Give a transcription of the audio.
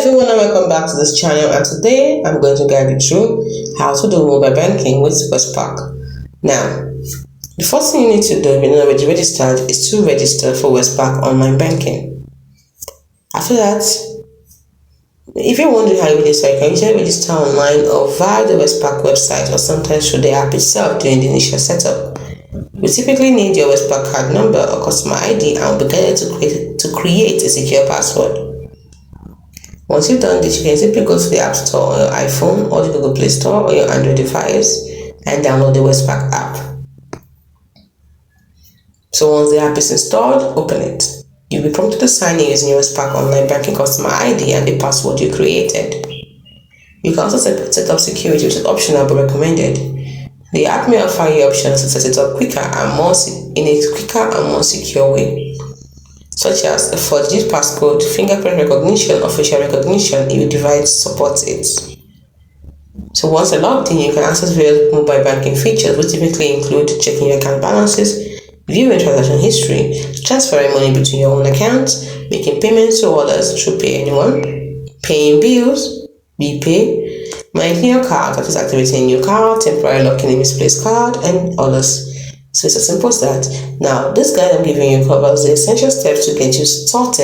everyone and welcome back to this channel, and today I'm going to guide you through how to do mobile banking with Westpac. Now, the first thing you need to do if you're not already registered is to register for Westpac online banking. After that, if you're wondering how you register, you can usually register online or via the Westpac website or sometimes through the app itself during the initial setup. You typically need your Westpac card number or customer ID and will be guided to create a secure password. Once you've done this, you can simply go to the App Store on your iPhone or the Google Play Store or your Android device and download the Westpac app. So once the app is installed, open it. You'll be prompted to sign in using your Westpac online banking customer ID and the password you created. You can also set up security, which is optional but recommended. The app may offer you options to set it up in a quicker and more secure way, such as a 4-digit passcode, fingerprint recognition, or facial recognition if your device supports it. So once you're logged in, you can access various mobile banking features, which typically include checking your account balances, viewing transaction history, transferring money between your own accounts, making payments to others through Pay Anyone, paying bills, BPay, managing your card, that is activating a new card, temporarily locking a misplaced card, and others. So it's as simple as that. Now, this guide I'm giving you covers the essential steps to get you started